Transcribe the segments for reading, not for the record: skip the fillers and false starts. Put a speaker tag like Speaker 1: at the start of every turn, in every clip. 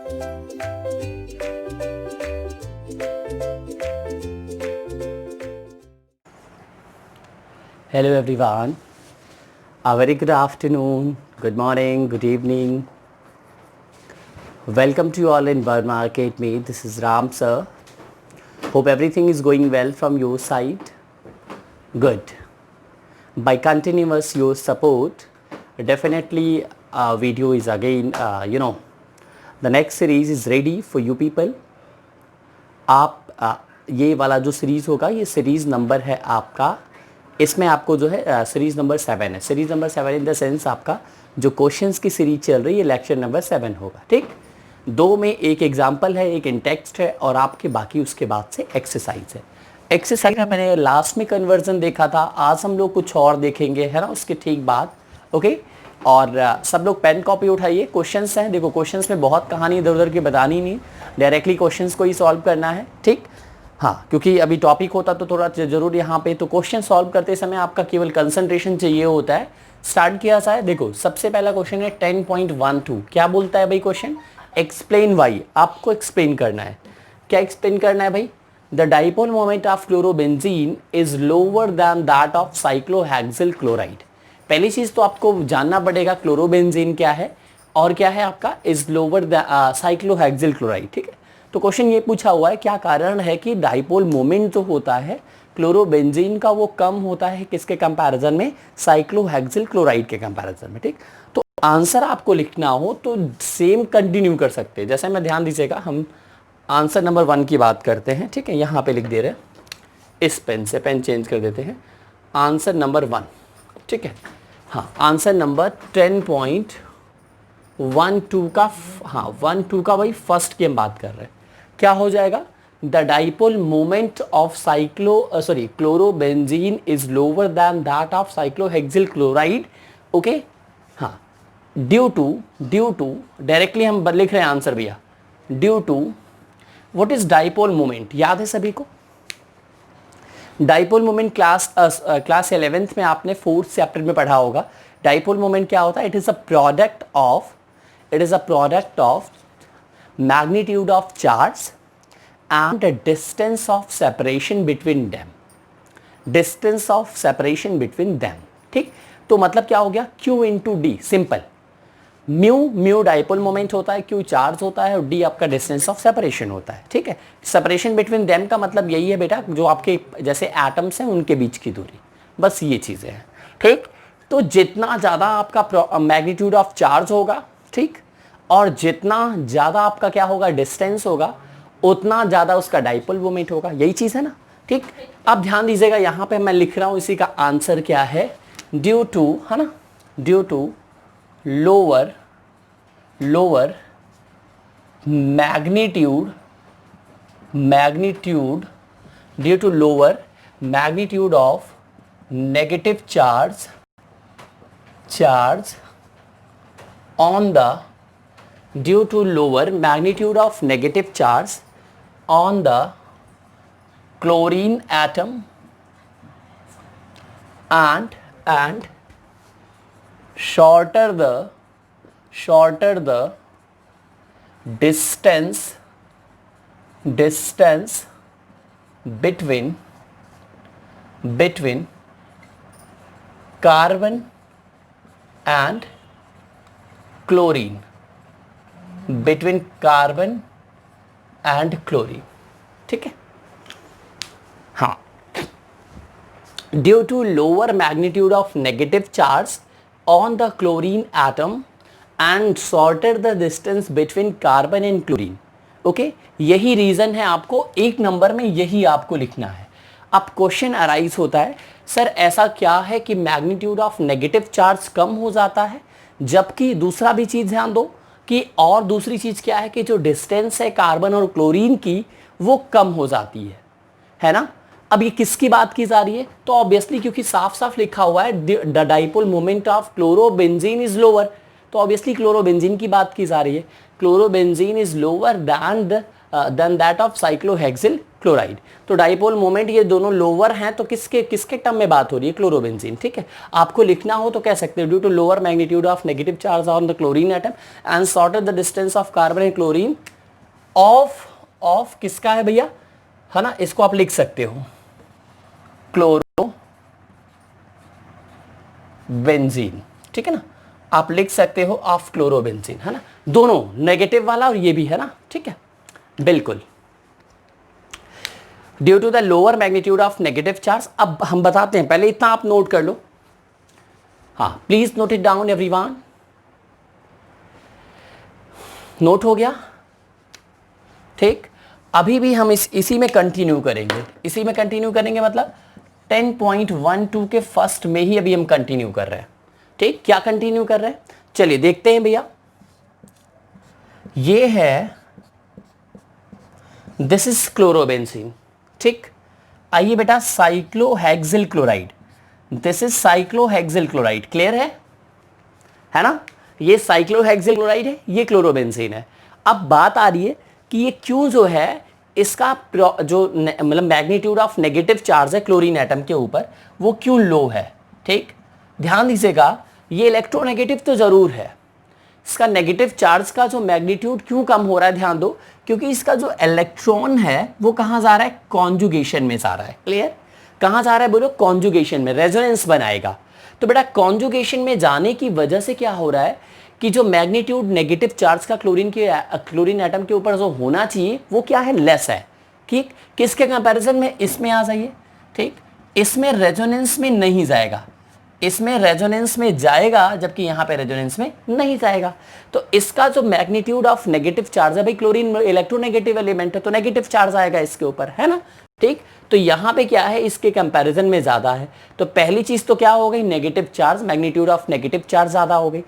Speaker 1: Hello everyone, a very good afternoon, good morning, good evening. Welcome to you all in Burma Academy. This is Ram sir. Hope everything is going well from your side. Good. By continuous your support, definitely video is again, the next series is ready for you people. आप ये वाला जो series होगा ये series number है आपका, इसमें आपको जो है सीरीज़ नंबर 7 है. Series number 7 in the sense आपका जो क्वेश्चंस की सीरीज चल रही है लेक्चर नंबर 7 होगा. ठीक, 2 में एक एग्जाम्पल है, एक इन टेक्स्ट है और आपके बाकी उसके बाद से एक्सरसाइज है. एक्सरसाइज में मैंने लास्ट में कन्वर्जन देखा था, आज हम लोग कुछ और देखेंगे, है ना, उसके ठीक बाद. ओके, और सब लोग पेन कॉपी उठाइए. क्वेश्चंस हैं, देखो क्वेश्चंस में बहुत कहानी इधर उधर की बतानी नहीं, डायरेक्टली क्वेश्चंस को ही सॉल्व करना है. ठीक, हाँ, क्योंकि अभी टॉपिक होता तो थोड़ा जरूर यहाँ पे तो क्वेश्चन सॉल्व करते समय आपका केवल कंसंट्रेशन चाहिए होता है. स्टार्ट किया जाए. देखो सबसे पहला क्वेश्चन है 10.12. क्या बोलता है भाई क्वेश्चन? Explain why. आपको एक्सप्लेन करना है. क्या एक्सप्लेन करना है भाई? The dipole moment of chlorobenzene is lower than that of cyclohexyl chloride. पहली चीज तो आपको जानना पड़ेगा क्लोरोबेंजीन क्या है और क्या है आपका इज लोअर साइक्लोहेक्सिल क्लोराइड. ठीक है, तो क्वेश्चन ये पूछा हुआ है क्या कारण है कि डाइपोल मोमेंट जो होता है क्लोरोबेंजीन का वो कम होता है किसके कंपैरिजन में? साइक्लोहेक्सिल क्लोराइड के कंपैरिजन में. ठीक, तो आंसर आपको लिखना हो तो सेम कंटिन्यू कर सकते हैं. जैसे मैं ध्यान दीजिएगा, हम आंसर नंबर 1 की बात करते हैं. ठीक है, यहाँ पे लिख दे रहे हैं, इस पेन से पेन चेंज कर देते हैं. Answer number 1. ठीक है, हाँ, आंसर नंबर 10.12 का, हाँ 12 का भाई फर्स्ट की हम बात कर रहे हैं. क्या हो जाएगा? The dipole moment of chlorobenzene is lower than that of cyclohexyl chloride. Okay, हाँ, ड्यू टू डायरेक्टली हम लिख रहे हैं आंसर भैया. Due to what is dipole moment? याद है सभी को? डाइपोल मोमेंट क्लास 11th में आपने 4th चैप्टर में पढ़ा होगा. डाइपोल मोमेंट क्या होता है? It is a product of magnitude of charge and the distance of separation between them. ठीक, तो मतलब क्या हो गया? Q into D. Simple. Mu dipole moment होता है, Q चार्ज होता है और D आपका डिस्टेंस ऑफ सेपरेशन होता है. ठीक है, सेपरेशन बिटवीन देम का मतलब यही है बेटा, जो आपके जैसे एटम्स हैं उनके बीच की दूरी, बस ये चीज़ें हैं. ठीक, तो जितना ज़्यादा आपका मैग्नीट्यूड ऑफ चार्ज होगा, ठीक, और जितना ज़्यादा आपका क्या होगा डिस्टेंस होगा, उतना ज़्यादा उसका डाइपोल मोमेंट होगा. यही चीज़ है ना. ठीक, अब ध्यान दीजिएगा, यहाँ पे मैं लिख रहा हूँ इसी का आंसर क्या है. ड्यू टू, है ना, due to lower magnitude due to lower magnitude of negative charge on the due to lower magnitude of negative charge on the chlorine atom and shorter the distance between carbon and chlorine. Between carbon and chlorine. ठीक है, हाँ, due to lower magnitude of negative charge on the chlorine atom and shorter the distance between carbon and chlorine. Okay, यही reason है, आपको एक number में यही आपको लिखना है. अब क्वेश्चन अराइज होता है, सर ऐसा क्या है कि मैग्नीट्यूड ऑफ नेगेटिव चार्ज कम हो जाता है, जबकि दूसरा भी चीज ध्यान दो कि और दूसरी चीज क्या है कि जो डिस्टेंस है कार्बन और क्लोरीन की वो कम हो जाती है ना. अब ये किसकी बात की जा रही है? तो ऑब्वियसली क्योंकि साफ साफ लिखा हुआ है the dipole moment of chlorobenzene is lower, तो ऑब्वियसली क्लोरोबेंजीन की बात की जा रही है. Chlorobenzene is lower than the then that of cyclohexyl chloride. तो डाइपोल मोमेंट ये दोनों लोअर हैं, तो किसके किसके टर्म में बात हो रही है? क्लोरोबेंजीन। ठीक है, आपको लिखना हो तो कह सकते हैं due to lower magnitude of negative charge on the chlorine atom and shorter the distance of carbon and chlorine of किसका है भैया, है ना, इसको आप लिख सकते हो क्लोरो बेंजीन। ठीक है ना, आप लिख सकते हो ऑफ क्लोरोबेंजीन, है ना, दोनों नेगेटिव वाला और ये भी है ना। ठीक है, बिल्कुल due to the lower magnitude of negative charge. अब हम बताते हैं, पहले इतना आप नोट कर लो। हाँ, please note it down everyone. Note हो गया? ठीक, अभी भी हम इसी में कंटिन्यू करेंगे, इसी में कंटिन्यू करेंगे, मतलब 10.12 के फर्स्ट में ही अभी हम कंटिन्यू कर रहे हैं। ठीक, क्या कंटिन्यू कर रहे हैं, चलिए देखते हैं भैया। ये है, दिस इज क्लोरोबेंजीन। ठीक, आइए बेटा, cyclohexyl chloride, this is cyclohexyl chloride, clear है ना, ये साइक्लोहेक्सिल क्लोराइड है, ये क्लोरोबेंजीन है। अब बात आ रही है कि ये क्यों जो है इसका जो मतलब मैग्नीट्यूड ऑफ नेगेटिव चार्ज है क्लोरीन एटम के ऊपर, वो क्यों लो है। ठीक, ध्यान दीजिएगा, ये इलेक्ट्रोनेगेटिव तो जरूर है, इसका नेगेटिव चार्ज का जो मैग्नीट्यूड क्यों कम हो रहा है, ध्यान दो, क्योंकि इसका जो इलेक्ट्रॉन है वो कहां जा रहा है, कॉन्जुगेशन में जा रहा है। क्लियर, कहां जा रहा है बोलो, कॉन्जुगेशन में, रेजोनेंस बनाएगा। तो बेटा कॉन्जुगेशन में जाने की वजह से क्या हो रहा है कि जो मैग्नीट्यूड नेगेटिव चार्ज का क्लोरीन एटम के ऊपर जो होना चाहिए वो क्या है, लेस है। ठीक, किसके कंपैरिजन में, इसमें आ जाइए। ठीक, इसमें रेजोनेंस में नहीं जाएगा, इसमें रेजोनेंस में जाएगा, जबकि यहां पे रेजोनेंस में नहीं जाएगा। तो इसका जो मैग्नीट्यूड ऑफ नेगेटिव चार्ज है, भाई क्लोरीन इलेक्ट्रोनेगेटिव एलिमेंट है तो नेगेटिव चार्ज आएगा इसके ऊपर, है ना। ठीक, तो यहां पे क्या है, इसके कंपैरिजन में ज्यादा है। तो पहली चीज तो क्या हो गई, negative charge, magnitude of negative charge ज्यादा हो गई।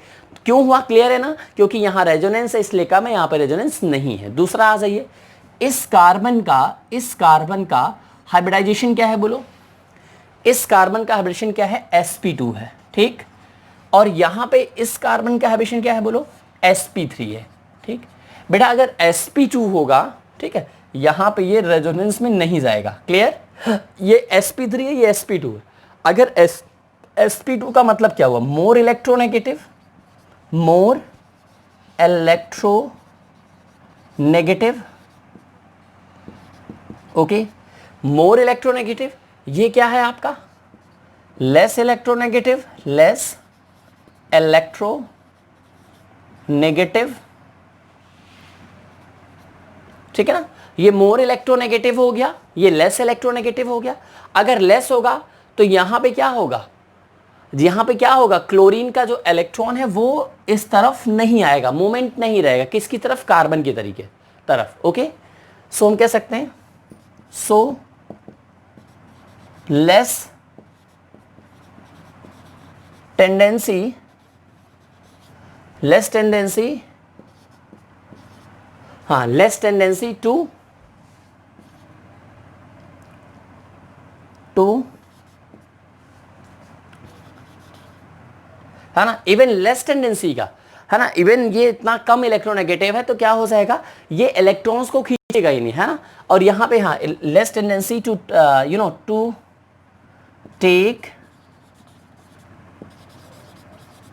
Speaker 1: क्यों हुआ, क्लियर है ना, क्योंकि यहां रेजोनेंस है इसलिए कम है, यहां पे रेजोनेंस नहीं है। दूसरा आ जाइए, इस कार्बन का हाइब्रिडाइजेशन क्या है बोलो, इस कार्बन का हाइब्रिडेशन क्या है, sp2 है। ठीक, और यहां पे इस कार्बन का हाइब्रिडेशन क्या है बोलो, sp3 है। ठीक बेटा, अगर sp2 होगा, ठीक है, यहां पे ये रेजोनेंस में नहीं जाएगा। क्लियर, ये sp3 है, ये sp2 है। अगर sp2 का मतलब क्या हुआ, more electronegative, more electronegative, okay, more electronegative. ये क्या है आपका, लेस इलेक्ट्रोनेगेटिव, लेस इलेक्ट्रोनेगेटिव। ठीक है ना, ये मोर इलेक्ट्रोनेगेटिव हो गया, ये लेस इलेक्ट्रोनेगेटिव हो गया। अगर लेस होगा तो यहां पे क्या होगा, यहां पे क्या होगा, क्लोरीन का जो इलेक्ट्रॉन है वो इस तरफ नहीं आएगा, मूवमेंट नहीं रहेगा, किसकी तरफ, कार्बन की तरीके तरफ। ओके, सो हम कह सकते हैं, सो लेस टेंडेंसी हाँ, लेस टेंडेंसी टू है ना, इवन लेस टेंडेंसी का, है ना, इवन ये इतना कम इलेक्ट्रोनेगेटिव है तो क्या हो जाएगा, ये इलेक्ट्रॉन्स को खींचेगा ही नहीं, है ना। और यहां पे हाँ, less tendency to to take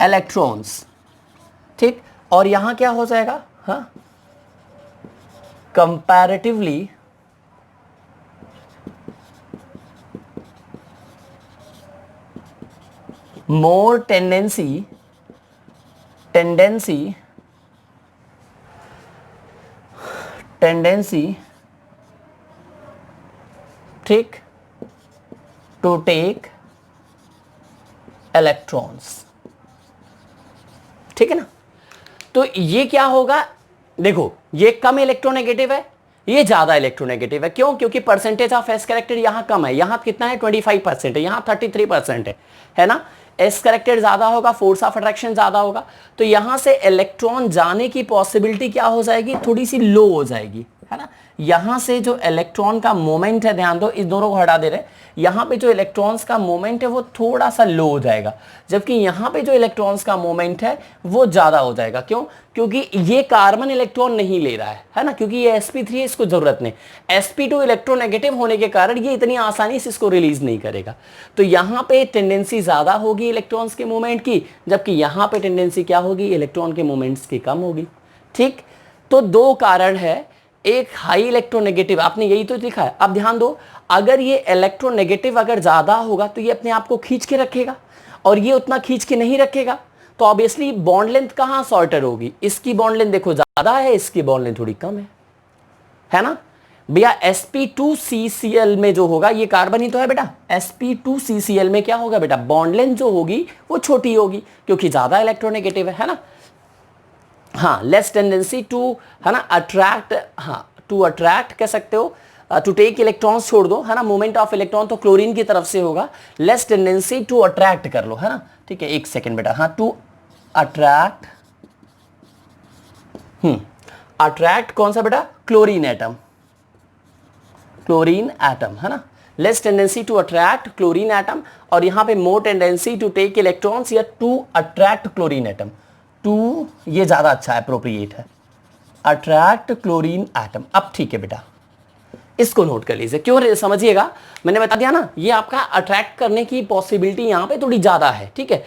Speaker 1: electrons. ठीक, और यहां क्या हो जाएगा, हाँ, कंपैरेटिवली मोर टेंडेंसी ठीक, टू टेक इलेक्ट्रॉन्स। ठीक है ना, तो ये क्या होगा, देखो ये कम इलेक्ट्रोनेगेटिव है, ये ज्यादा इलेक्ट्रोनेगेटिव है। क्यों, क्योंकि परसेंटेज ऑफ एस कैरेक्टर यहां कम है, यहां कितना है 25% है, यहां 33% है ना। एस कैरेक्टर ज्यादा होगा, फोर्स ऑफ अट्रैक्शन ज्यादा होगा, तो यहां से इलेक्ट्रॉन जाने की पॉसिबिलिटी क्या हो जाएगी, थोड़ी सी लो हो जाएगी, है ना। यहां से जो इलेक्ट्रॉन का मोमेंट है, ध्यान दो, इस दोनों को हटा दे रहे हैं, यहां पे जो इलेक्ट्रॉन्स का मोमेंट है वो थोड़ा सा लो हो जाएगा, जबकि यहां पे जो इलेक्ट्रॉन्स का मोमेंट है वो ज्यादा हो जाएगा। क्यों? क्योंकि ये कार्बन इलेक्ट्रॉन नहीं ले रहा है ना, क्योंकि ये sp3 है, इसको जरूरत नहीं। sp2 इलेक्ट्रोनेगेटिव होने के कारण ये इतनी आसानी से इसको रिलीज नहीं करेगा, तो यहां पे टेंडेंसी ज्यादा होगी इलेक्ट्रॉन्स के मूवमेंट की, जबकि यहां पे टेंडेंसी क्या होगी, इलेक्ट्रॉन के मूवमेंट्स की कम होगी। ठीक, तो दो कारण है, एक हाई इलेक्ट्रोनेगेटिव, आपने यही तो लिखा है। अब ध्यान दो, अगर ये इलेक्ट्रोनेगेटिव अगर ज्यादा होगा तो ये अपने आप को खींच के रखेगा, और ये उतना खींच के नहीं रखेगा, तो ऑब्वियसली बॉन्ड लेंथ कहां शॉर्टर होगी, इसकी बॉन्ड लेंथ देखो ज्यादा है, इसकी बॉन्ड लेंथ थोड़ी कम है ना भैया। sp2cl में जो होगा, ये कार्बन ही तो है बेटा, sp2cl में क्या होगा बेटा, बॉन्ड लेंथ जो होगी वो छोटी होगी, क्योंकि ज्यादा इलेक्ट्रोनेगेटिव है ना। हाँ, लेस टेंडेंसी टू, है ना, अट्रैक्ट, हाँ टू अट्रैक्ट कह सकते हो, टू टेक इलेक्ट्रॉन्स छोड़ दो, है ना, मूवमेंट ऑफ इलेक्ट्रॉन तो क्लोरीन की तरफ से होगा, लेस टेंडेंसी टू अट्रैक्ट कर लो, है ना। ठीक है, एक सेकेंड बेटा, हाँ, टू अट्रैक्ट, अट्रैक्ट कौन सा बेटा, क्लोरीन एटम, क्लोरीन एटम, है ना, less tendency to attract chlorine atom, और यहां पे more tendency to take electrons या टू अट्रैक्ट क्लोरीन एटम, टू ये ज्यादा अच्छा अप्रोप्रिएट है, अट्रैक्ट क्लोरीन एटम। अब ठीक है बेटा, इसको नोट कर लीजिए, क्यों समझिएगा, मैंने बता दिया ना, ये आपका अट्रैक्ट करने की पॉसिबिलिटी यहां पे थोड़ी ज्यादा है। ठीक है,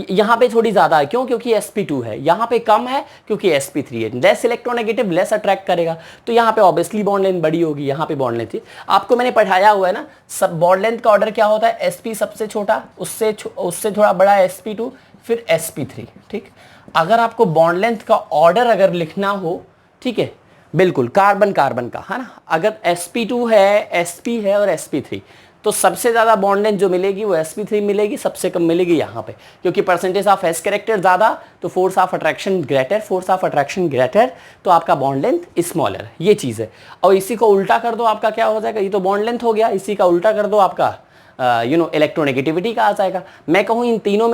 Speaker 1: यहां पे थोड़ी ज्यादा है, क्यों, क्योंकि sp2 है, यहां पे कम है क्योंकि sp3 है, लेस इलेक्ट्रोनेगेटिव, लेस अट्रैक्ट करेगा, तो यहां पे ऑब्वियसली बॉन्ड लेंथ बड़ी होगी, यहां पे बॉन्ड लेंथ थी, आपको मैंने पढ़ाया हुआ है ना, सब बॉन्ड लेंथ का ऑर्डर क्या होता है, sp सबसे छोटा, उससे थोड़ा बड़ा sp2, फिर sp3। ठीक, अगर आपको बॉन्ड लेंथ का ऑर्डर अगर लिखना हो, ठीक है, बिल्कुल कार्बन कार्बन का, है ना, अगर sp2 है, sp है और sp3, तो सबसे ज्यादा बॉन्ड लेंथ जो मिलेगी वो sp3 मिलेगी, सबसे कम मिलेगी यहाँ पे, क्योंकि परसेंटेज ऑफ s कैरेक्टर ज्यादा तो force of attraction greater, force of attraction greater तो आपका बॉन्ड लेंथ स्मॉलर, ये चीज है। और इसी को उल्टा कर दो, आपका क्या हो जाएगा, ये तो बॉन्ड लेंथ हो गया, इसी का उल्टा कर दो, आपका इलेक्ट्रोनेगेटिविटी का आ जाएगा। मैं कहूँ इन तीनों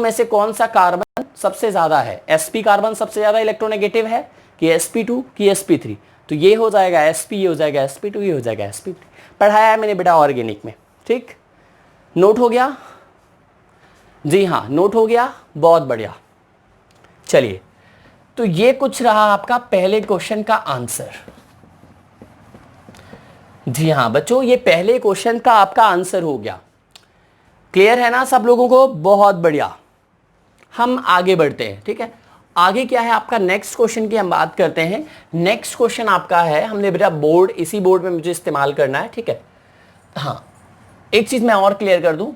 Speaker 1: में से कौन सा कार्बन सबसे ज्यादा है, sp कार्बन सबसे ज्यादा इलेक्ट्रोनेगेटिव है कि sp2 की sp3, तो ये हो जाएगा sp, ये हो जाएगा sp2, ये हो जाएगा sp3। पढ़ाया है मैंने बेटा ऑर्गेनिक में। ठीक, नोट हो गया, जी हाँ नोट हो गया, बहुत बढ़िया। चलिए, तो ये कुछ रहा आपका पहले क्वेश्चन का आंसर। जी हाँ बच्चों, ये पहले क्वेश्चन का आपका आंसर हो गया, क्लियर है ना सब लोगों को, बहुत बढ़िया। हम आगे बढ़ते हैं, ठीक है, आगे क्या है आपका नेक्स्ट क्वेश्चन की हम बात करते हैं। नेक्स्ट क्वेश्चन आपका है, हमने बेटा बोर्ड, इसी बोर्ड में मुझे इस्तेमाल करना है, ठीक है। हाँ, एक चीज मैं और क्लियर कर दूं,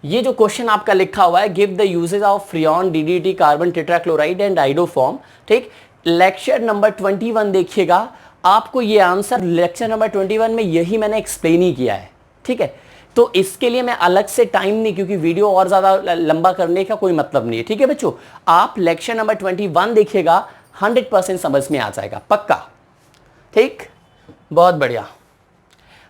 Speaker 1: ये जो क्वेश्चन आपका लिखा हुआ है, give the usages of freon, DDT, carbon tetrachloride and iodoform, ठीक, लेक्चर नंबर 21 देखिएगा, आपको ये आंसर लेक्चर नंबर 21 में यही मैंने एक्सप्लेन ही किया है, ठीक है। तो इसके लिए मैं अलग से टाइम नहीं, क्योंकि वीडियो और ज्यादा लंबा करने का कोई मतलब नहीं है, ठीक है बच्चों। आप लेक्चर नंबर 21 देखिएगा, 100% समझ में आ जाएगा, पक्का, ठीक, बहुत बढ़िया।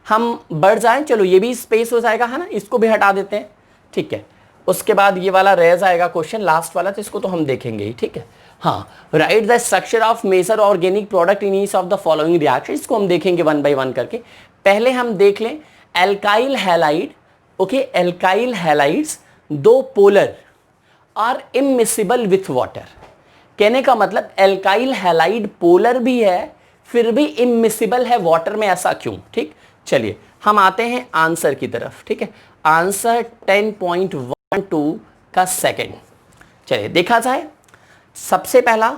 Speaker 1: हम बढ़ जाएं, चलो ये भी स्पेस हो जाएगा, है ना, इसको भी हटा देते हैं, ठीक है। उसके बाद ये वाला रह जाएगा क्वेश्चन लास्ट वाला, तो इसको तो हम देखेंगे ही, ठीक है। हाँ, write the structure of major organic product in each of the following reaction, इसको हम देखेंगे 1 बाय 1 करके। पहले हम देख लें alkyl halide, okay, alkyl halides though polar are immiscible with water. कहने का मतलब एल्काइल हैलाइड पोलर भी है फिर भी इमिसिबल है वाटर में, ऐसा क्यों, ठीक। चलिए हम आते हैं आंसर की तरफ, ठीक है। आंसर 10.12 का सेकंड, चलिए देखा जाए। सबसे पहला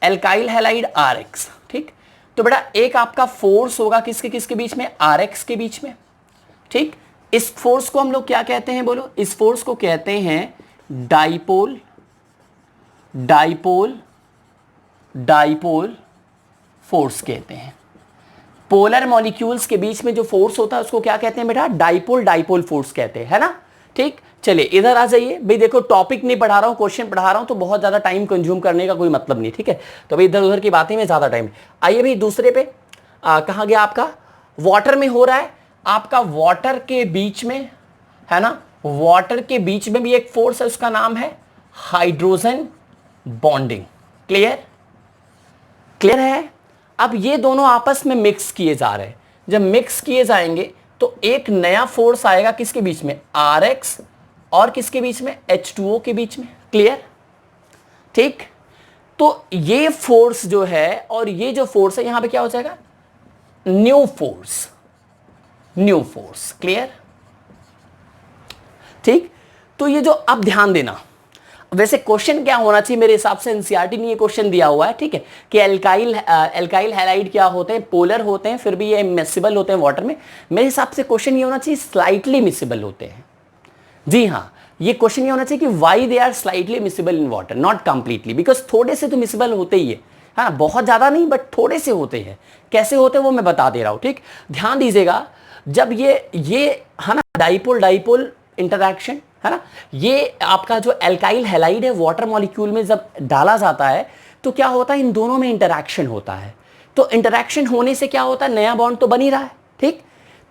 Speaker 1: एल्काइल हैलाइड RX, ठीक, तो बेटा एक आपका फोर्स होगा किसके किसके बीच में, RX के बीच में, ठीक। इस फोर्स को हम लोग क्या कहते हैं बोलो, इस फोर्स को कहते हैं डाइपोल, डाइपोल, डाइपोल फोर्स कहते हैं। पोलर मॉलिक्यूल्स के बीच में जो फोर्स होता है उसको क्या कहते हैं बेटा, डाइपोल, डाइपोल फोर्स कहते हैं, है ना, ठीक। चलिए इधर आ जाइए भाई, देखो टॉपिक नहीं पढ़ा रहा हूं, क्वेश्चन पढ़ा रहा हूं, तो बहुत ज्यादा टाइम कंज्यूम करने का कोई मतलब नहीं, ठीक है। तो भाई इधर उधर की बातें में ज्यादा टाइम। आइए भाई दूसरे पे, कहां गया आपका, वाटर में हो रहा है आपका, वाटर के बीच में, है ना, वाटर के बीच में भी एक फोर्स है, उसका नाम है हाइड्रोजन बॉन्डिंग। क्लियर, क्लियर है। अब ये दोनों आपस में मिक्स किए जा रहे हैं, जब मिक्स किए जाएंगे तो एक नया फोर्स आएगा किसके बीच में, Rx और किसके बीच में, H2O के बीच में। क्लियर? ठीक, तो ये फोर्स जो है और ये जो फोर्स है यहां पे क्या हो जाएगा, new force, new force. Clear? ठीक, तो ये जो, अब ध्यान देना, वैसे क्वेश्चन क्या होना चाहिए मेरे हिसाब से, एनसीईआरटी ने ये क्वेश्चन दिया हुआ है, ठीक है, कि एल्काइल हैलाइड क्या होते हैं, पोलर होते हैं, फिर भी ये मिसिबल होते हैं वाटर में। मेरे हिसाब से क्वेश्चन ये होना चाहिए स्लाइटली मिसिबल होते हैं। जी हाँ, ये क्वेश्चन ये होना चाहिए कि why they are slightly miscible in water, not completely, because थोड़े से तो मिसिबल होते ही है, हाँ, बहुत ज्यादा नहीं बट थोड़े से होते हैं। कैसे होते हैं वो मैं बता दे रहा हूं। ठीक, ध्यान दीजिएगा, जब ये है ना डाइपोल डाइपोल इंटरैक्शन है ना, ये आपका जो एल्काइल हैलाइड है वाटर मॉलिक्यूल में जब डाला जाता है तो क्या होता है, इन दोनों में इंटरैक्शन होता है। तो इंटरैक्शन होने से क्या होता है, नया बॉन्ड तो बन ही रहा है। ठीक,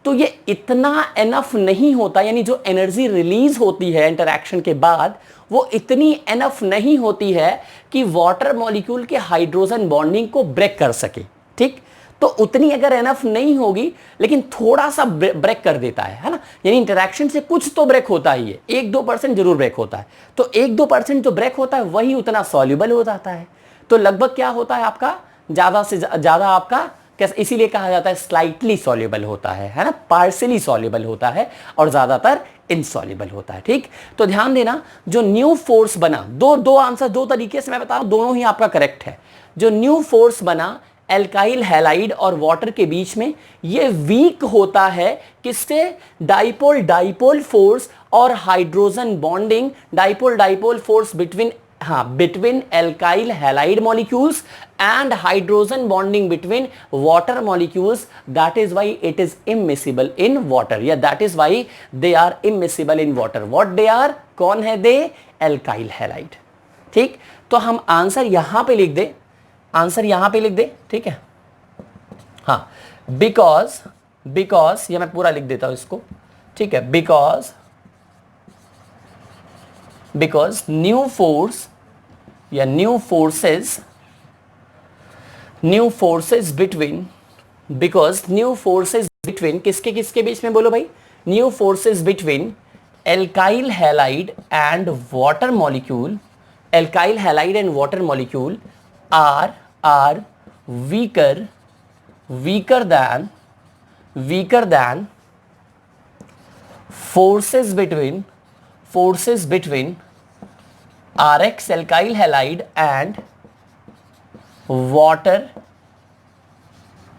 Speaker 1: तो ये इतना एनफ नहीं होता, यानी जो एनर्जी रिलीज होती है इंटरैक्शन के बाद वो इतनी एनफ नहीं होती है कि वाटर मॉलिक्यूल के हाइड्रोजन बॉन्डिंग को ब्रेक कर सके। ठीक, तो उतनी अगर एनफ नहीं होगी लेकिन थोड़ा सा ब्रेक कर देता है ना, यानी इंटरैक्शन से कुछ तो ब्रेक होता ही है, 1-2% जरूर ब्रेक होता है। तो 1-2% जो ब्रेक होता है वही उतना सॉल्युबल हो जाता है। तो लगभग क्या होता है आपका, ज्यादा से ज्यादा आपका कैसे, इसीलिए कहा जाता है स्लाइटली सॉल्युबल होता है ना, पार्शियली सॉल्युबल होता है और ज्यादातर इनसॉल्युबल होता है। ठीक, तो ध्यान देना, जो न्यू फोर्स बना, दो आंसर दो तरीके से मैं बता रहा हूं, दोनों ही आपका करेक्ट है। जो न्यू फोर्स बना एल्काइल हैलाइड और वाटर के बीच में, ये वीक होता है किससे, डाइपोल डाइपोल फोर्स और hydrogen bonding, dipole dipole force between alkyl halide molecules and hydrogen bonding between water molecules. That is why it is immiscible in water, yeah, that is why they are immiscible in water. What they are, कौन है they, alkyl halide। ठीक, तो हम answer यहां पे लिख दे, answer यहां पे लिख दे, ठीक है, हाँ, बिकॉज ये मैं पूरा लिख देता हूं इसको, ठीक है, बिकॉज न्यू फोर्स या new forces between, because new forces between किसके किसके बीच में, बोलो भाई, new forces between alkyl halide and water molecule, alkyl halide and water molecule are weaker than forces between Rx alkyl halide and water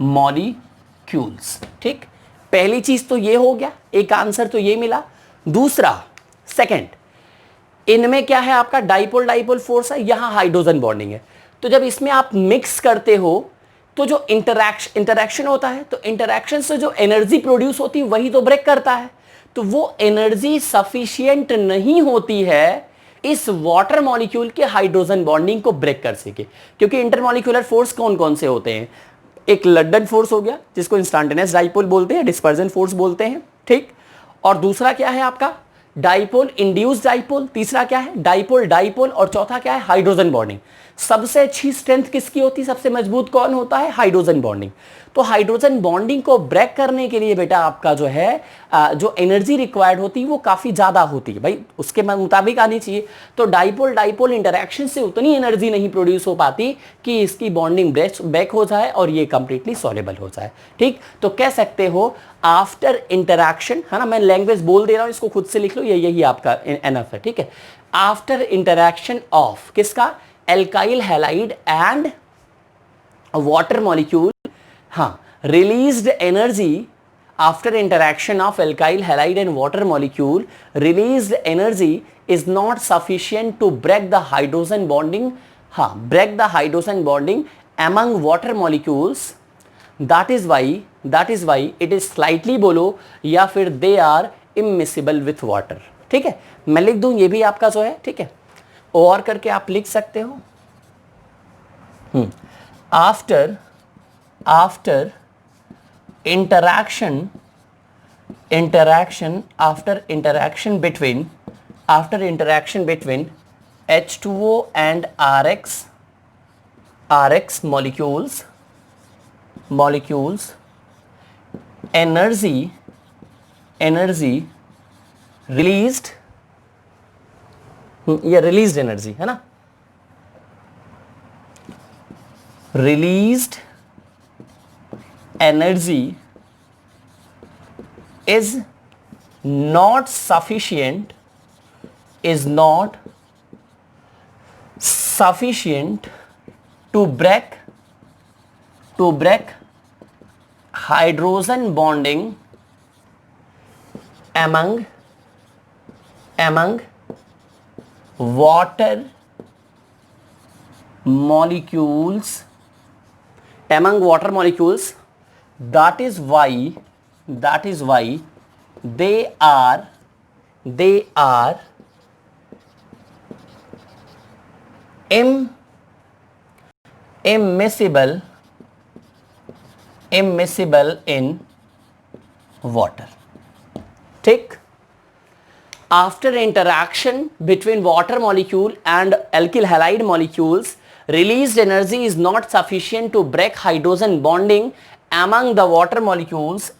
Speaker 1: molecules। ठीक, पहली चीज तो ये हो गया, एक आंसर तो ये मिला। दूसरा, सेकंड, इनमें क्या है आपका, डाइपोल डाइपोल फोर्स है, यहां हाइड्रोजन बॉन्डिंग है। तो जब इसमें आप मिक्स करते हो तो जो इंटरैक्शन होता है, तो इंटरैक्शन से जो एनर्जी प्रोड्यूस होती है वही तो ब्रेक करता है। तो वो एनर्जी सफिशिएंट नहीं होती है इस वाटर मॉलिक्यूल के हाइड्रोजन बॉन्डिंग को ब्रेक कर सके, क्योंकि इंटरमॉलिक्यूलर फोर्स कौन कौन से होते हैं, एक लंडन फोर्स हो गया जिसको इंस्टेंटेनियस डाइपोल बोलते हैं, डिस्पर्जन फोर्स बोलते हैं। ठीक, और दूसरा क्या है आपका, डाइपोल इंड्यूस डाइपोल, तीसरा क्या है डाइपोल डाइपोल, और चौथा क्या है हाइड्रोजन बॉन्डिंग। सबसे अच्छी स्ट्रेंथ किसकी होती है, सबसे मजबूत कौन होता है, हाइड्रोजन बॉन्डिंग। तो हाइड्रोजन बॉन्डिंग को ब्रेक करने के लिए बेटा आपका जो है जो एनर्जी रिक्वायर्ड होती है वो काफी ज्यादा होती है भाई, उसके मुताबिक आनी चाहिए। तो डाइपोल डाइपोल इंटरैक्शन से उतनी एनर्जी नहीं प्रोड्यूस हो पाती कि इसकी बॉन्डिंग ब्रेक हो जाए और ये कंप्लीटली सॉल्युबल हो जाए। ठीक, तो कह सकते हो आफ्टर इंटरैक्शन, है ना, मैं लैंग्वेज बोल दे रहा हूं, इसको खुद से लिख लो, यही आपका एनफ है। ठीक है, आफ्टर इंटरैक्शन ऑफ किसका, alkyl halide and water molecule, हाँ, released energy after interaction of alkyl halide and water molecule, released energy is not sufficient to break the hydrogen bonding, हाँ, break the hydrogen bonding among water molecules। that is why it is slightly बोलो या फिर they are immiscible with water। ठीक है, मैं लिख दूं ये भी आपका जो है, ठीक है, और करके आप लिख सकते हो, after interaction between H2O and RX molecules, molecules energy released, ये रिलीज्ड एनर्जी है ना, released energy is not sufficient to break hydrogen bonding among water molecules, that is why they are immiscible in water. ठीक, after interaction between water molecule and alkyl halide molecules, released energy is not sufficient to break hydrogen bonding among the water molecules,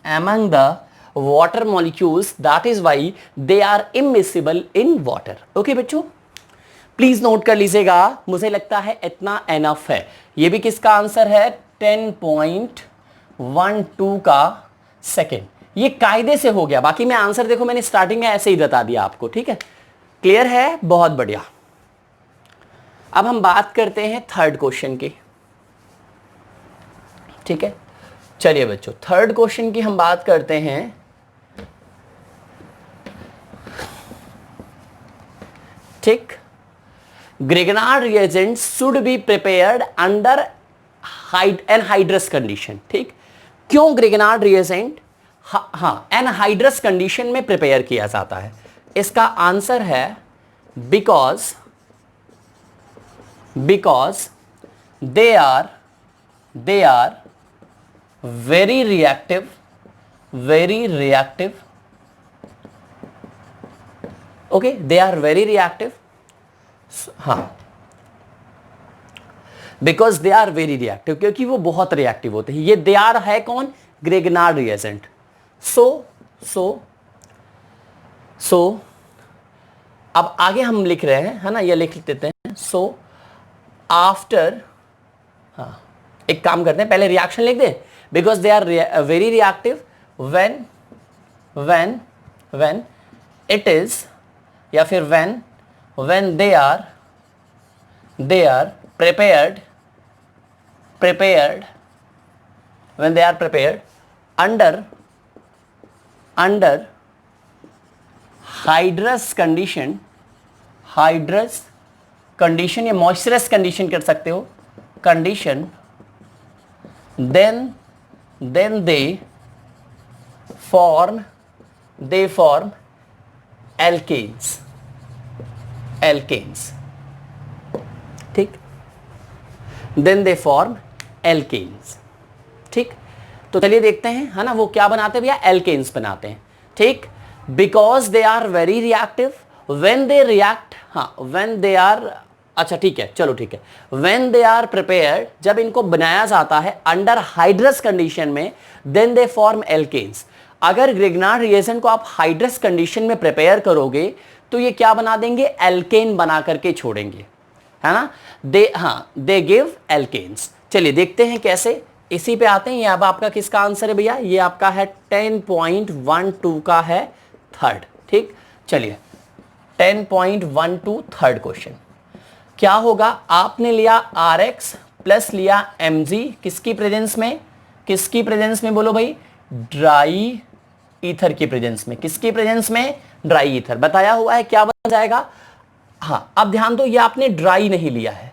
Speaker 1: that is why they are immiscible in water. Okay बच्चों, please note कर लीजिएगा, मुझे लगता है इतना enough है। ये भी किसका आंसर है? 10.12 का सेकेंड। ये कायदे से हो गया, बाकी मैं आंसर देखो मैंने स्टार्टिंग में ऐसे ही बता दिया आपको, ठीक है, क्लियर है, बहुत बढ़िया। अब हम बात करते हैं थर्ड क्वेश्चन की, ठीक है, चलिए बच्चों थर्ड क्वेश्चन की हम बात करते हैं। ठीक, Grignard reagent should be prepared under anhydrous condition. ठीक, क्यों ग्रिग्नार्ड रिएजेंट एनहाइड्रस कंडीशन में प्रिपेयर किया जाता है? इसका आंसर है because they are very reactive, okay, they are very reactive, हाँ, because they are very reactive, क्योंकि वो बहुत रिएक्टिव होते हैं। ये they are है कौन? Grignard reagent. so अब आगे हम लिख रहे हैं, है ना, ये लिख देते हैं। so after, हाँ, एक काम करते हैं, पहले रिएक्शन लिख दें। because they are very reactive when it is, या फिर when they are prepared when they are prepared under hydrous condition, या moisturous condition कर सकते हो, condition, then they form alkanes। ठीक, then they form alkanes। ठीक, तो चलिए देखते हैं, है ना, वो क्या बनाते हैं भैया? alkanes बनाते हैं। ठीक, because they are very reactive when they react, हाँ, when they are, अच्छा ठीक है, चलो ठीक है, when they are prepared, जब इनको बनाया जाता है अंडर हाइड्रस कंडीशन में, then they form alkanes। अगर ग्रिग्नार्ड रिएजेंट को आप हाइड्रस कंडीशन में प्रिपेयर करोगे तो ये क्या बना देंगे? एल्केन बना करके छोड़ेंगे, है ना, दे गिव एल्केन्स। चलिए देखते हैं कैसे, इसी पे आते हैं। ये अब आपका किसका आंसर है भैया? ये आपका है 10.12 का है थर्ड। ठीक, चलिए 10.12 थर्ड क्वेश्चन क्या होगा? आपने लिया RX प्लस लिया Mg, किसकी प्रेजेंस में बोलो भाई? ड्राई ईथर की प्रेजेंस में। किसकी प्रेजेंस में? Dry ether. बताया हुआ है क्या बन जाएगा? हाँ, अब ध्यान दो, ये आपने ड्राई नहीं लिया है,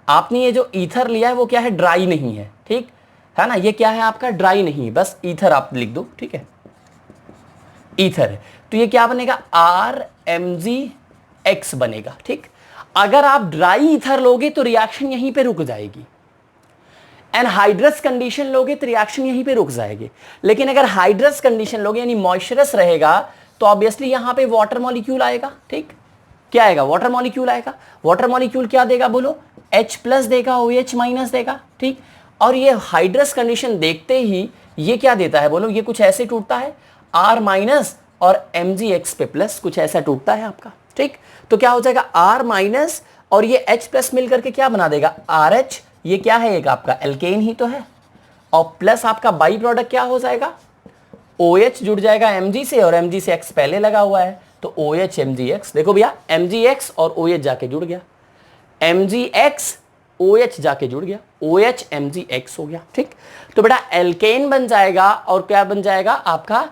Speaker 1: आपने ये जो ईथर लिया है वो क्या है? ड्राई नहीं है। ठीक है ना, ये क्या है आपका? ड्राई नहीं, बस ईथर आप लिख दो। ठीक है, ईथर है, तो ये क्या बनेगा? RMgX बनेगा। ठीक, अगर आप ड्राई ईथर लोगे तो रिएक्शन यहीं पे रुक जाएगी, एनहाइड्रस कंडीशन लोगे तो रिएक्शन यहीं पे रुक जाएगी। लेकिन अगर हाइड्रस कंडीशन लोगे यानी मॉइस्चरस रहेगा तो ऑब्वियसली यहां पे वाटर मॉलिक्यूल आएगा। ठीक, क्या आएगा? वाटर मॉलिक्यूल आएगा। वाटर मॉलिक्यूल क्या देगा बोलो? H प्लस देगा, OH माइनस देगा। ठीक, और ये हाइड्रस कंडीशन देखते ही ये क्या देता है बोलो, ये कुछ ऐसे टूटता है R माइनस और mgx पे प्लस, कुछ ऐसा टूटता है आपका, ठीक। तो क्या हो जाएगा R माइनस और ये H प्लस मिलकर के क्या बना देगा RH, ये क्या है एक आपका एल्केन ही तो है, और प्लस आपका बाई प्रोडक्ट क्या हो जाएगा OH जुड़ जाएगा Mg से, और Mg से X पहले लगा हुआ है तो OH MgX, देखो भैया MgX और OH जाके जुड़ गया, MgX OH जाके जुड़ गया, OH MgX हो गया, ठीक। तो बेटा एल्केन बन जाएगा और क्या बन जाएगा आपका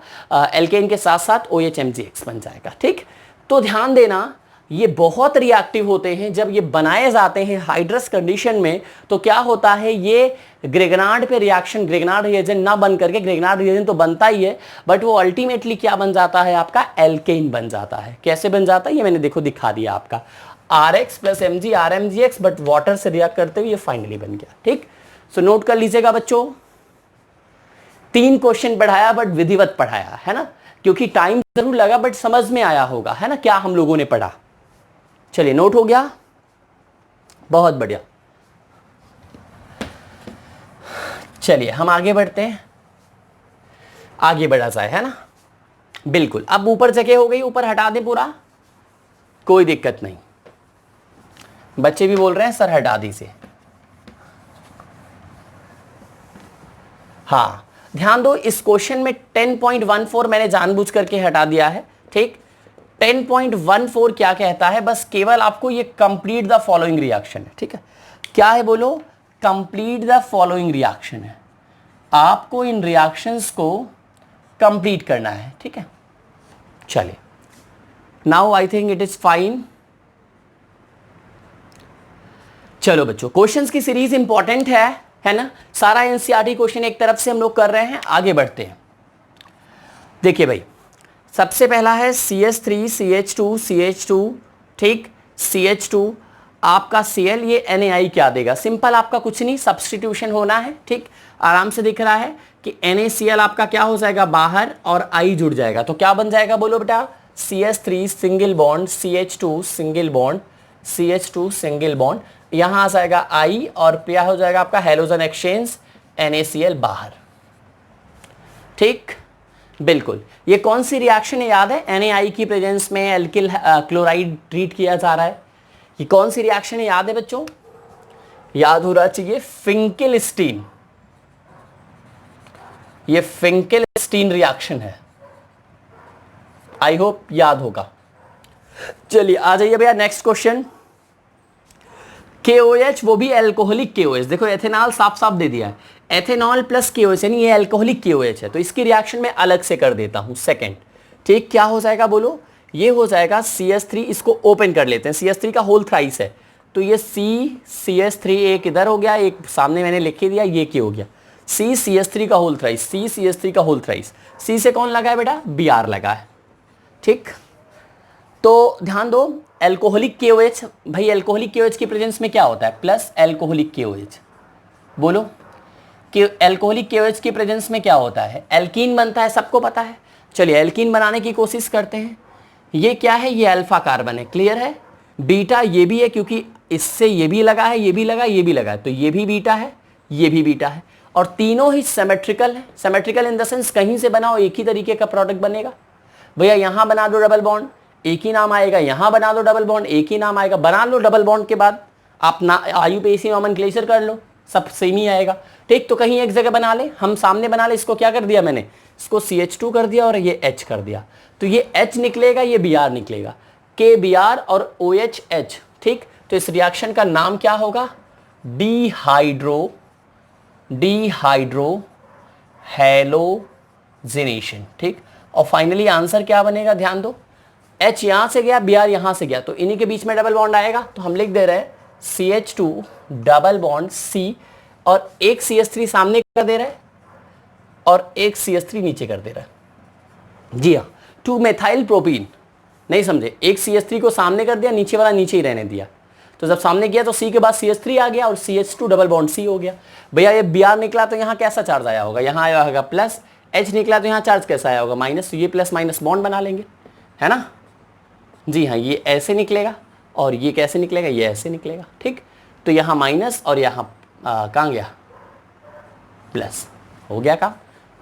Speaker 1: एल्केन के साथ साथ OH MgX बन जाएगा, ठीक। तो ध्यान देना ये बहुत रिएक्टिव होते हैं जब ये बनाए जाते हैं हाइड्रस कंडीशन में, तो क्या होता है ये ग्रेगनार्ड पे रिएक्शन, ग्रेगनार्ड रिएजेंट ना बन करके, ग्रेगनार्ड रिएजेंट तो बनता ही है बट वो अल्टीमेटली क्या बन जाता है आपका एल्केन बन जाता है। कैसे बन जाता है ये मैंने देखो दिखा दिया आपका, RX plus Mg RMgX, but water से रिएक्ट करते हुए ये फाइनली बन गया, ठीक। सो नोट कर लीजिएगा बच्चों, 3 क्वेश्चन पढ़ाया बट विधिवत पढ़ाया है ना, क्योंकि टाइम जरूर लगा बट समझ में आया होगा है ना क्या हम लोगों ने पढ़ा। चलिए नोट हो गया, बहुत बढ़िया। चलिए हम आगे बढ़ते हैं, आगे बढ़ा जाए है ना, बिल्कुल। अब ऊपर जगह हो गई, ऊपर हटा दें पूरा, कोई दिक्कत नहीं। बच्चे भी बोल रहे हैं सर हटा दीजिए, हाँ ध्यान दो इस क्वेश्चन में 10.14 मैंने जानबूझ करके हटा दिया है, ठीक। 10.14 क्या कहता है, बस केवल आपको ये कंप्लीट द फॉलोइंग रिएक्शन है, ठीक है। क्या है बोलो, कंप्लीट द फॉलोइंग रिएक्शन है, आपको इन रिएक्शंस को कंप्लीट करना है, ठीक है। चलिए now I think it is fine. चलो बच्चों क्वेश्चंस की सीरीज इंपॉर्टेंट है ना, सारा एनसीईआरटी क्वेश्चन एक तरफ से हम लोग कर रहे हैं, आगे बढ़ते हैं। देखिए भाई सबसे पहला है CH3 CH2 CH2, ठीक। CH2 आपका Cl, ये NaI क्या देगा, सिंपल आपका कुछ नहीं सब्स्टिट्यूशन होना है, ठीक। आराम से दिख रहा है कि NaCl आपका क्या हो जाएगा बाहर और I जुड़ जाएगा, तो क्या बन जाएगा बोलो बेटा, CH3 single bond CH2 single bond CH2 single bond, यहां आ जाएगा I और क्या हो जाएगा आपका हेलोजन एक्सचेंज NaCl बाहर, ठीक। बिल्कुल, ये कौन सी रिएक्शन है याद है, NaI की प्रेजेंस में एल्किल क्लोराइड ट्रीट किया जा रहा है, ये कौन सी रिएक्शन है याद है बच्चों, याद हो रहा चाहिए, फिंकेलस्टीन, ये फिंकेलस्टीन रिएक्शन है, आई होप याद होगा। चलिए आ जाइए भैया नेक्स्ट क्वेश्चन, KOH वो भी एल्कोहलिक KOH, देखो एथेनॉल साफ साफ दे दिया है, एथेनॉल प्लस KOH यानी ये एल्कोहलिक KOH है, तो इसकी रिएक्शन में अलग से कर देता हूं सेकंड, ठीक। क्या हो जाएगा बोलो, ये हो जाएगा CH3, इसको ओपन कर लेते हैं, CH3 का होल थ्राइस है, तो ये CH3 एक इधर हो गया, एक सामने मैंने लिख दिया, ये क्या हो गया CH3 का होल थ्राइस, CH3 का होल थ्राइस, C से कौन लगा है बेटा Br लगा है, ठीक। तो ध्यान दो एल्कोहलिक KOH, भाई एल्कोहलिक KOH की प्रेजेंस में क्या होता है प्लस एल्कोहलिक KOH, बोलो कि एल्कोहलिक KOH की प्रेजेंस में क्या होता है एल्कीन बनता है, सबको पता है। चलिए एल्कीन बनाने की कोशिश करते हैं, ये क्या है, ये अल्फा कार्बन है, क्लियर है। बीटा ये भी है क्योंकि इससे ये भी लगा है, ये भी लगा, ये भी लगा है, तो ये भी बीटा है, ये भी बीटा है, और तीनों ही सिमेट्रिकल है। सिमेट्रिकल इन द सेंस कहीं से बनाओ एक ही तरीके का प्रोडक्ट बनेगा, भैया यहां बना दो डबल बॉन्ड एक ही नाम आएगा, यहां बना दो डबल बॉन्ड एक ही नाम आएगा, बना लो डबल बॉन्ड के बाद आप ना IUPAC नॉमेनक्लेचर कर लो, सब सेम ही आएगा, ठीक। तो कहीं एक जगह बना ले, हम सामने बना ले, इसको क्या कर दिया मैंने, इसको CH2 कर दिया और ये H कर दिया, तो ये H निकलेगा, ये Br निकलेगा, KBr और OHH, ठीक। तो इस रिएक्शन का नाम क्या होगा, डिहाइड्रो हैलोजिनेशन, ठीक। और फाइनली आंसर क्या बनेगा, ध्यान दो, H यहां से गया, Br यहां से गया, तो इन्हीं के बीच में डबल बॉन्ड आएगा, तो हम लिख दे रहे हैं CH2 डबल बॉन्ड C, और एक CH3 सामने कर दे रहा है और एक CH3 नीचे कर दे रहा है, जी हाँ, 2 मेथाइल प्रोपीन, नहीं समझे, एक CH3 को सामने कर दिया, नीचे वाला नीचे ही रहने दिया, तो जब सामने किया तो C के बाद CH3 आ गया और CH2 डबल बॉन्ड C हो गया। भैया ये Br निकला तो यहाँ कैसा चार्ज आया होगा, यहाँ आया होगा प्लस, H निकला तो यहाँ चार्ज कैसा आया होगा माइनस, तो ये प्लस माइनस बॉन्ड बना लेंगे, है ना, जी हाँ, ये ऐसे निकलेगा और ये कैसे निकलेगा, ये ऐसे निकलेगा, ठीक। तो यहाँ माइनस और यहाँ कहाँ गया, प्लस, हो गया काम,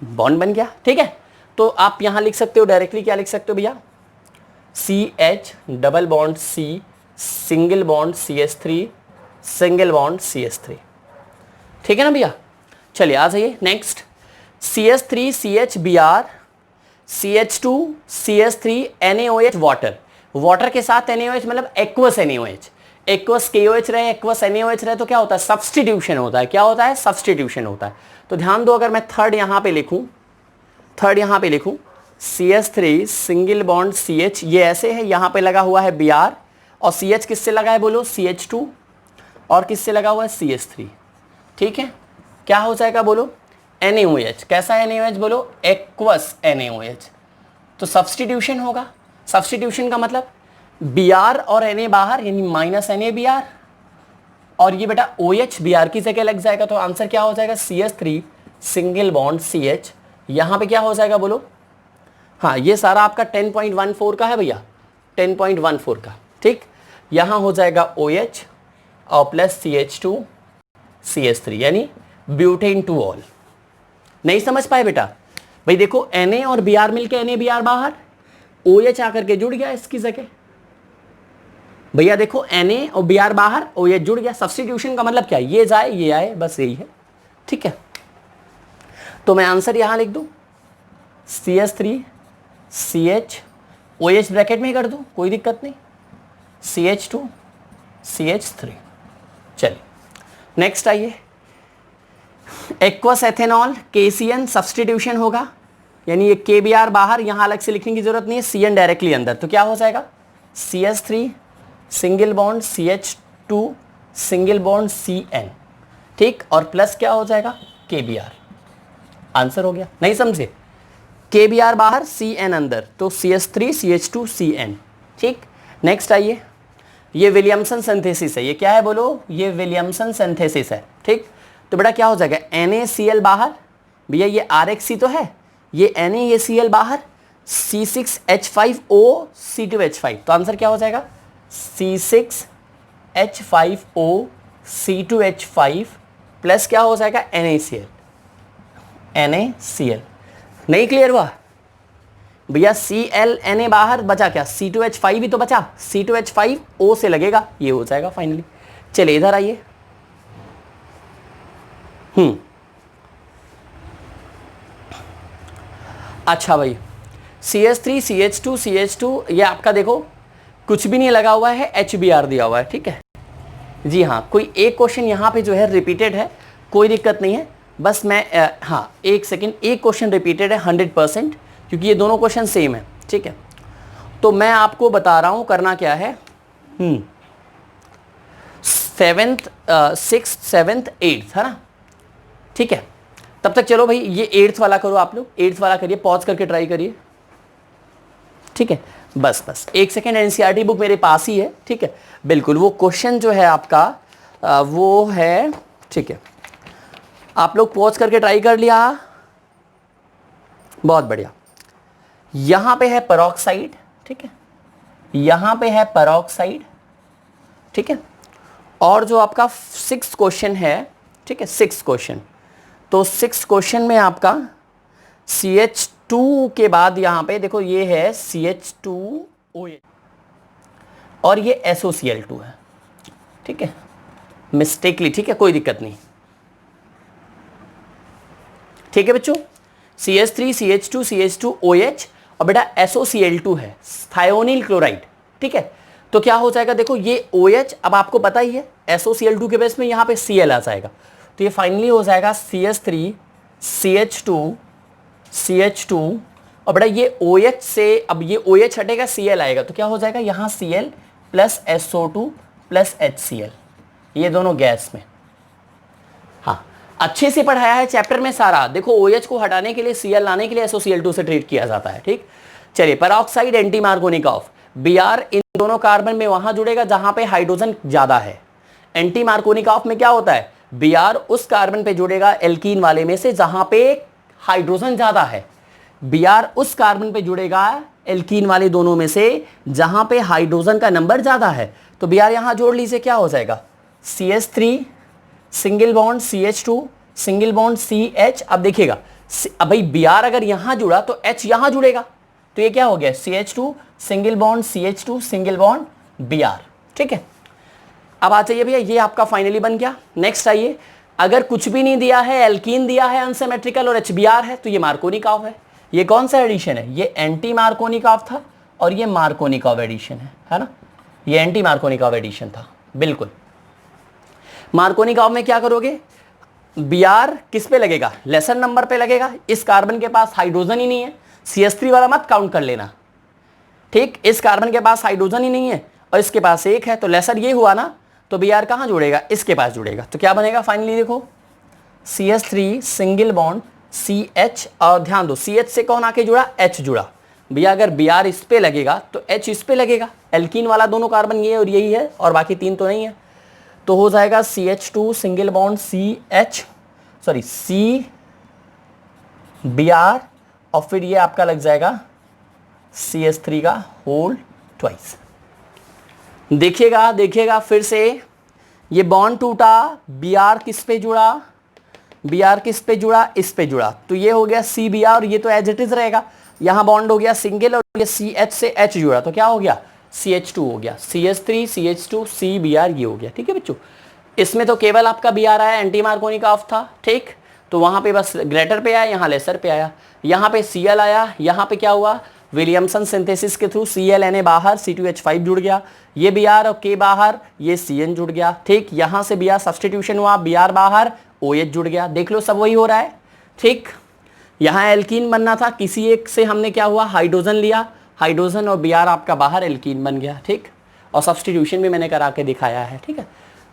Speaker 1: बॉन्ड बन गया। ठीक है, तो आप यहां लिख सकते हो डायरेक्टली, क्या लिख सकते हो भैया, CH double bond C single bond CH3 single bond CH3। ठीक है ना भैया, चलिए आ जाइए next, CH3 CHBr CH2 CH3 NaOH water, water के साथ NaOH मतलब एक्वस NaOH, एक्वस KOH रहे एक्वस NaOH रहे तो क्या होता है, सब्स्टिट्यूशन होता है। क्या होता है, सब्स्टिट्यूशन होता है। तो ध्यान दो, अगर मैं थर्ड यहां पे लिखूं, CH3 सिंगल बॉन्ड CH, ये ऐसे है, यहां पे लगा हुआ है Br, और CH किससे लगा है बोलो, CH2, और किससे लगा हुआ है, CH3। ठीक है, क्या हो जाएगा बोलो, NaOH, कैसा NaOH बोलो, एक्वस NaOH। तो सब्स्टिट्यूशन होगा, सब्स्टिट्यूशन का मतलब Br और Na बाहर, यानी माइनस NaBr, और ये बेटा OH Br की जगह लग जाएगा। तो आंसर क्या हो जाएगा, CH3 सिंगल बॉन्ड CH, यहां पे क्या हो जाएगा बोलो, हाँ ये सारा आपका 10.14 का है भैया, 10.14 का। ठीक, यहां हो जाएगा OH और प्लस CH2 CH3, यानी ब्यूटेन टू ऑल। नहीं समझ पाए बेटा, भाई देखो Na और Br मिलके NaBr बाहर, OH आकर के जुड़ गया इसकी जगह। भैया देखो Na और Br बाहर, OH जुड़ गया। सब्स्टिट्यूशन का मतलब क्या, ये जाए ये आए, बस यही है। ठीक है, तो मैं आंसर यहां लिख दूं, CH3 CH, OH ब्रैकेट में ही कर दूं, कोई दिक्कत नहीं, CH2 CH3। चलिए नेक्स्ट आइए, एक्वस एथेनॉल KCN सब्स्टिट्यूशन होगा, यानी ये KBr बाहर, यहां अलग से लिखने की जरूरत नहीं है, CN डायरेक्टली अंदर। तो क्या हो जाएगा, CH3 single bond CH2 single bond CN। ठीक, और प्लस क्या हो जाएगा, KBr। आंसर हो गया, नहीं समझे, KBr बाहर CN अंदर, तो CH3 CH2 CN। ठीक, नेक्स्ट आइए, ये विलियमसन सिंथेसिस है, ये क्या है बोलो, ये विलियमसन सिंथेसिस है। ठीक, तो बेटा क्या हो जाएगा, NaCl बाहर, भैया ये RHC तो है, ये Na ये Cl बाहर, C6H5O C2H5। तो आंसर क्या हो जाएगा, C6H5O C2H5 प्लस क्या हो जाएगा, NaCl। नहीं क्लियर हुआ भैया, Cl Na बाहर, बचा क्या, C2H5 ही तो बचा, C2H5O से लगेगा, ये हो जाएगा फाइनली। चलिए इधर आइए, अच्छा भाई, CH3 CH2 CH2, ये आपका देखो कुछ भी नहीं लगा हुआ है, HBr दिया हुआ है। ठीक है जी, हाँ कोई एक क्वेश्चन यहाँ पे जो है रिपीटेड है, कोई दिक्कत नहीं है, बस मैं हाँ एक सेकेंड, एक क्वेश्चन रिपीटेड है 100%, क्योंकि ये दोनों क्वेश्चन सेम है। ठीक है, तो मैं आपको बता रहा हूँ करना क्या है, 7th 6th 7th 8th है ना। ठीक है, तब तक चलो भाई ये 8th वाला करो, आप लोग 8th वाला करिए, पॉज करके ट्राई करिए। ठीक है, बस एक सेकेंड, एनसीईआरटी बुक मेरे पास ही है। ठीक है, बिल्कुल वो क्वेश्चन जो है आपका वो है। ठीक है, आप लोग पॉज करके ट्राई कर लिया, बहुत बढ़िया। यहां पे है पेरोक्साइड, ठीक है, यहां पे है पेरोक्साइड, ठीक है, और जो आपका 6th क्वेश्चन है, ठीक है 6th क्वेश्चन, तो 6th क्वेश्चन में आपका CH2 के बाद यहां पे देखो ये है CH2OH और ये SOCl2 है। ठीक है, मिस्टेकली, ठीक है कोई दिक्कत नहीं। ठीक है बच्चों, CH3 CH2 CH2OH और बेटा SOCl2 है, थायोनिल क्लोराइड। ठीक है, तो क्या हो जाएगा, देखो ये OH, अब आपको पता ही है SOCl2 के बेस में यहाँ पे Cl आ जाएगा, तो ये फाइनली हो जाएगा CH3 CH2 और बेटा ये OH से, अब ये OH हटेगा Cl आएगा, तो क्या हो जाएगा यहाँ Cl plus SO2 plus HCl, ये दोनों गैस में। हाँ, अच्छे से पढ़ाया है चैप्टर में सारा। देखो OH को हटाने के लिए Cl लाने के लिए SOCl2 से ट्रीट किया जाता है। ठीक, चलिए पेरोक्साइड एंटी मार्कोनिकॉफ, Br इन दोनों कार्बन में वहां जुड़ेगा जहां पे हाइड्रोजन ज्यादा है। एंटी मार्कोनिकॉफ में क्या होता है, Br उस कार्बन पे जुड़ेगा एल्कीन वाले में से जहां पे हाइड्रोजन ज्यादा है, Br उस कार्बन पे जुड़ेगा एल्कीन वाले दोनों में से जहां पे हाइड्रोजन का नंबर ज्यादा है। तो Br यहां जोड़ लीजिए, क्या हो जाएगा CH3 single bond CH2 single bond CH। अब देखिएगा अब भाई Br अगर यहां जुड़ा तो H यहां जुड़ेगा, तो ये क्या हो गया CH2 single bond CH2 single bond Br। ठीक है, अब आ जाइए भैया, ये आपका फाइनली बन गया। नेक्स्ट आइए, अगर कुछ भी नहीं दिया है, एल्कीन दिया है अनसिमेट्रिकल और HBr है, तो ये मार्कोनिकॉव है। ये कौन सा एडिशन है? ये एंटी मार्कोनिकॉव था और ये मार्कोनिकॉव एडिशन है ना, ये एंटी मार्कोनिकॉव एडिशन था। बिल्कुल, मार्कोनिकॉव में क्या करोगे, Br किस पे लगेगा? लेसर नंबर पे लगेगा। इस कार्बन के पास हाइड्रोजन ही नहीं है, CH3 वाला मत काउंट कर लेना, ठीक। इस कार्बन के पास हाइड्रोजन ही नहीं है और इसके पास एक है, तो लेसर ये हुआ ना, तो Br कहाँ जुड़ेगा? इसके पास जुड़ेगा। तो क्या बनेगा फाइनली? देखो CH3 सिंगल बॉन्ड CH, और ध्यान दो CH से कौन आके जुड़ा? H जुड़ा। भैया अगर Br इस पे लगेगा तो H इस पे लगेगा। एल्कीन वाला दोनों कार्बन ये और यही है और बाकी तीन तो नहीं है, तो हो जाएगा CH2 सिंगल बॉन्ड CBr और फिर ये आपका लग जाएगा CH3 का होल ट्वाइस। देखिएगा देखिएगा फिर से, ये बॉन्ड टूटा, Br किस पे जुड़ा? Br किस पे जुड़ा? इस पे जुड़ा, तो ये हो गया CBr और ये तो एज इट इज रहेगा। यहां बॉन्ड हो गया सिंगल और ये CH से H जुड़ा, तो क्या हो गया? CH2 हो गया, CH3 CH2 CBr ये हो गया। ठीक है बच्चों, इसमें तो केवल आपका Br आया, एंटी मार्कोनिकॉव था, ठीक। तो वहां पे बस ग्रेटर पे आया, यहाँ लेसर पे आया, यहाँ पे Cl आया, यहाँ पे क्या हुआ? विलियमसन सिंथेसिस के थ्रू ClNa बाहर, C2H5 जुड़ गया, ये Br और K बाहर, ये Cn जुड़ गया, ठीक। यहाँ से Br सब्सटीट्यूशन हुआ, Br बाहर, OH जुड़ गया। देख लो सब वही हो रहा है, ठीक। यहाँ एल्कीन बनना था, किसी एक से हमने क्या हुआ? हाइड्रोजन लिया, हाइड्रोजन और Br आपका बाहर एल्कीन बन गया, ठीक। और सब्सटीट्यूशन भी मैंने करा के दिखाया है, ठीक है।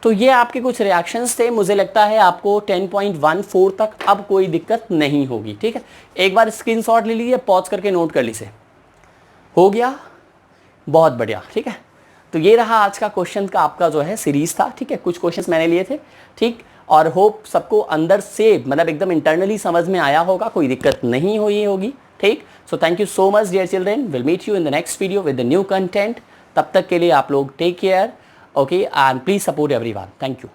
Speaker 1: तो ये आपके कुछ रिएक्शंस थे। मुझे लगता है आपको 10.14 तक अब कोई दिक्कत नहीं होगी, ठीक है। एक बार स्क्रीनशॉट ले लीजिए, पॉज करके नोट कर लीजिए। हो गया, बहुत बढ़िया, ठीक है। तो ये रहा आज का क्वेश्चन का आपका जो है सीरीज था, ठीक है। कुछ क्वेश्चंस मैंने लिए थे, ठीक। और होप सबको अंदर से मतलब एकदम इंटरनली समझ में आया होगा, कोई दिक्कत नहीं हुई होगी, ठीक। So thank you so much dear children, will meet you in the next video with the new content. तब तक के लिए आप लोग take care, okay, and please support everyone. Thank you.